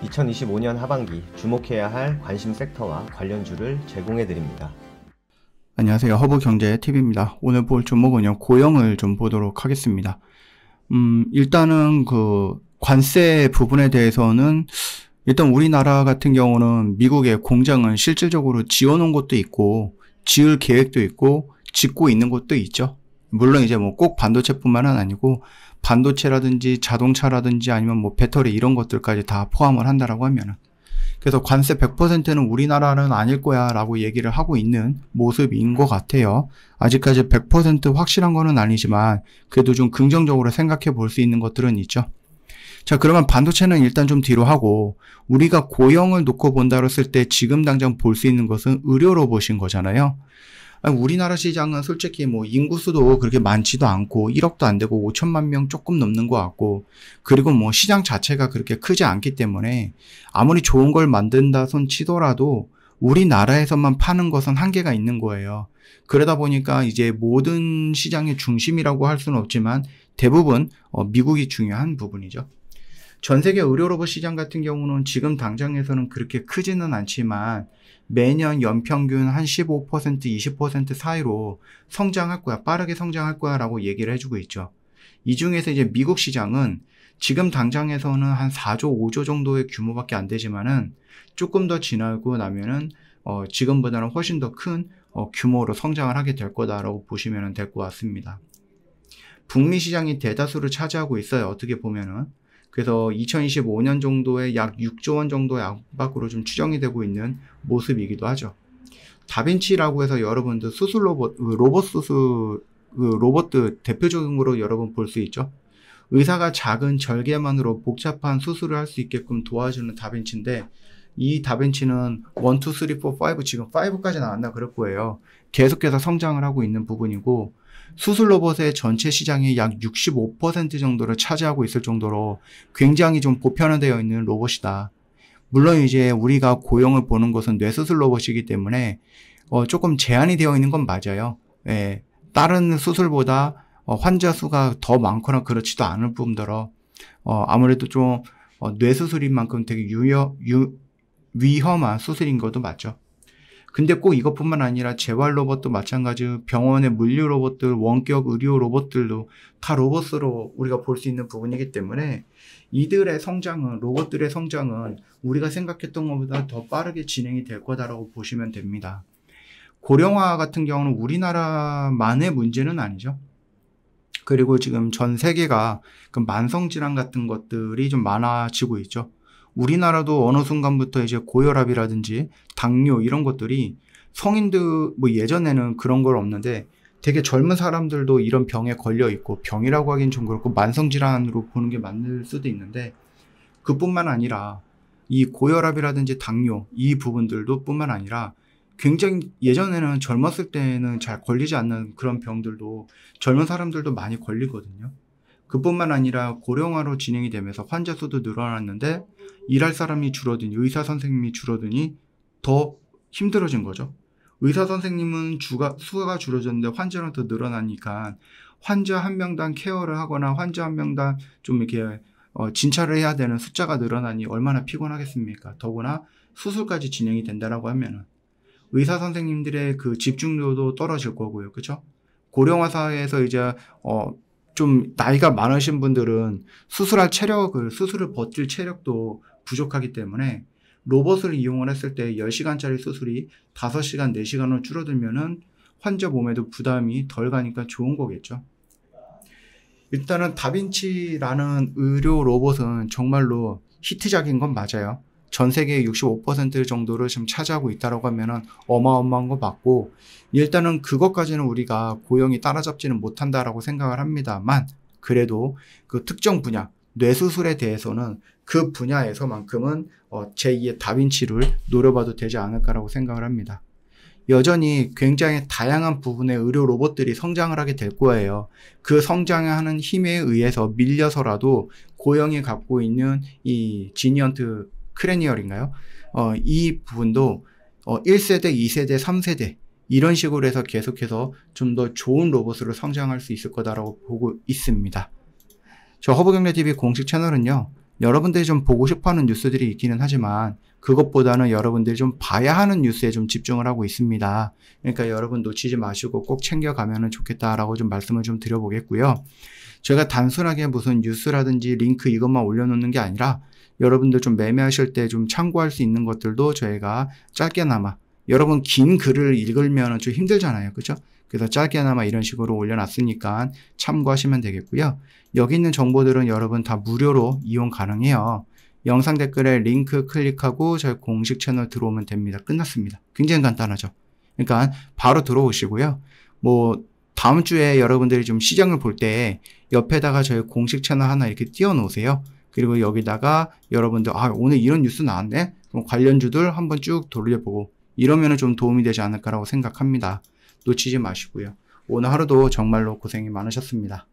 2025년 하반기 주목해야 할 관심 섹터와 관련주를 제공해드립니다. 안녕하세요. 허브경제TV입니다. 오늘 볼 종목은요, 고영을 좀 보도록 하겠습니다. 일단은 관세 부분에 대해서는 일단 우리나라 같은 경우는 미국의 공장을 실질적으로 지어놓은 곳도 있고, 지을 계획도 있고, 짓고 있는 곳도 있죠. 물론 이제 꼭 반도체뿐만은 아니고, 반도체라든지 자동차라든지 아니면 배터리 이런 것들까지 다 포함을 한다라고 하면은. 그래서 관세 100%는 우리나라는 아닐 거야 라고 얘기를 하고 있는 모습인 것 같아요. 아직까지 100% 확실한 거는 아니지만 그래도 좀 긍정적으로 생각해 볼 수 있는 것들은 있죠. 자, 그러면 반도체는 일단 좀 뒤로 하고 우리가 고영을 놓고 본다고 했을 때 지금 당장 볼 수 있는 것은 의료 로봇인 거잖아요. 우리나라 시장은 솔직히 인구수도 그렇게 많지도 않고 1억도 안 되고 5천만 명 조금 넘는 것 같고, 그리고 시장 자체가 그렇게 크지 않기 때문에 아무리 좋은 걸 만든다 손 치더라도 우리나라에서만 파는 것은 한계가 있는 거예요. 그러다 보니까 이제 모든 시장의 중심이라고 할 수는 없지만 대부분 미국이 중요한 부분이죠. 전 세계 의료 로봇 시장 같은 경우는 지금 당장에서는 그렇게 크지는 않지만 매년 연평균 한 15%, 20% 사이로 성장할 거야, 빠르게 성장할 거야 라고 얘기를 해주고 있죠. 이 중에서 이제 미국 시장은 지금 당장에서는 한 4조, 5조 정도의 규모밖에 안 되지만은 조금 더 지나고 나면은 지금보다는 훨씬 더 큰 규모로 성장을 하게 될 거다라고 보시면 될 것 같습니다. 북미 시장이 대다수를 차지하고 있어요. 어떻게 보면은. 그래서 2025년 정도에 약 6조 원 정도의 안팎으로 좀 추정이 되고 있는 모습이기도 하죠. 다빈치라고 해서 여러분들 수술 로봇 수술, 로봇들 대표적으로 여러분 볼 수 있죠. 의사가 작은 절개만으로 복잡한 수술을 할 수 있게끔 도와주는 다빈치인데, 이 다빈치는 1, 2, 3, 4, 5, 지금 5까지 나왔나 그럴 거예요. 계속해서 성장을 하고 있는 부분이고, 수술 로봇의 전체 시장의 약 65% 정도를 차지하고 있을 정도로 굉장히 좀 보편화되어 있는 로봇이다. 물론 이제 우리가 고영을 보는 것은 뇌수술 로봇이기 때문에 조금 제한이 되어 있는 건 맞아요. 예, 다른 수술보다 환자 수가 더 많거나 그렇지도 않을 뿐더러 아무래도 좀 뇌수술인 만큼 되게 위험한 수술인 것도 맞죠. 근데 꼭 이것뿐만 아니라 재활 로봇도 마찬가지, 병원의 물류 로봇들, 원격 의료 로봇들도 다 로봇으로 우리가 볼 수 있는 부분이기 때문에 이들의 성장은, 로봇들의 성장은 우리가 생각했던 것보다 더 빠르게 진행이 될 거다라고 보시면 됩니다. 고령화 같은 경우는 우리나라만의 문제는 아니죠. 그리고 지금 전 세계가 만성질환 같은 것들이 좀 많아지고 있죠. 우리나라도 어느 순간부터 이제 고혈압이라든지 당뇨 이런 것들이 성인들 예전에는 그런 걸 없는데 되게 젊은 사람들도 이런 병에 걸려 있고, 병이라고 하긴 좀 그렇고 만성질환으로 보는 게 맞을 수도 있는데, 그뿐만 아니라 이 고혈압이라든지 당뇨 이 부분들도 뿐만 아니라 굉장히 예전에는 젊었을 때는 잘 걸리지 않는 그런 병들도 젊은 사람들도 많이 걸리거든요. 그뿐만 아니라 고령화로 진행이 되면서 환자 수도 늘어났는데 일할 사람이 줄어드니, 의사 선생님이 줄어드니 더 힘들어진 거죠. 의사 선생님은 수가 줄어졌는데 환자는 더 늘어나니까 환자 한 명당 케어를 하거나 환자 한 명당 좀 이렇게 진찰을 해야 되는 숫자가 늘어나니 얼마나 피곤하겠습니까? 더구나 수술까지 진행이 된다라고 하면은 의사 선생님들의 그 집중도도 떨어질 거고요. 그렇죠? 고령화 사회에서 이제 좀 나이가 많으신 분들은 수술을 버틸 체력도 부족하기 때문에 로봇을 이용을 했을 때 10시간짜리 수술이 5시간, 4시간으로 줄어들면은 환자 몸에도 부담이 덜 가니까 좋은 거겠죠. 일단은 다빈치라는 의료 로봇은 정말로 히트작인 건 맞아요. 전 세계의 65% 정도를 지금 차지하고 있다고 하면은 어마어마한 거 맞고, 일단은 그것까지는 우리가 고영이 따라잡지는 못한다라고 생각을 합니다만, 그래도 그 특정 분야, 뇌수술에 대해서는 그 분야에서만큼은 제2의 다빈치를 노려봐도 되지 않을까라고 생각을 합니다. 여전히 굉장히 다양한 부분의 의료 로봇들이 성장을 하게 될 거예요. 그 성장하는 힘에 의해서 밀려서라도 고영이 갖고 있는 이 지니언트 크레니얼인가요? 이 부분도 1세대, 2세대, 3세대 이런 식으로 해서 계속해서 좀 더 좋은 로봇으로 성장할 수 있을 거다라고 보고 있습니다. 저 허브경제TV 공식 채널은요, 여러분들이 좀 보고 싶어 하는 뉴스들이 있기는 하지만 그것보다는 여러분들이 좀 봐야 하는 뉴스에 좀 집중을 하고 있습니다. 그러니까 여러분 놓치지 마시고 꼭 챙겨가면 좋겠다라고 좀 말씀을 좀 드려보겠고요. 제가 단순하게 무슨 뉴스라든지 링크 이것만 올려놓는 게 아니라 여러분들 좀 매매하실 때 좀 참고할 수 있는 것들도 저희가 짧게나마, 여러분 긴 글을 읽으면 좀 힘들잖아요. 그죠? 그래서 짧게나마 이런 식으로 올려놨으니까 참고하시면 되겠고요. 여기 있는 정보들은 여러분 다 무료로 이용 가능해요. 영상 댓글에 링크 클릭하고 저희 공식 채널 들어오면 됩니다. 끝났습니다. 굉장히 간단하죠. 그러니까 바로 들어오시고요. 뭐 다음 주에 여러분들이 좀 시장을 볼 때 옆에다가 저희 공식 채널 하나 이렇게 띄워 놓으세요. 그리고 여기다가 여러분들 오늘 이런 뉴스 나왔네? 그럼 관련주들 한번 쭉 돌려보고 이러면 좀 도움이 되지 않을까라고 생각합니다. 놓치지 마시고요. 오늘 하루도 정말로 고생이 많으셨습니다.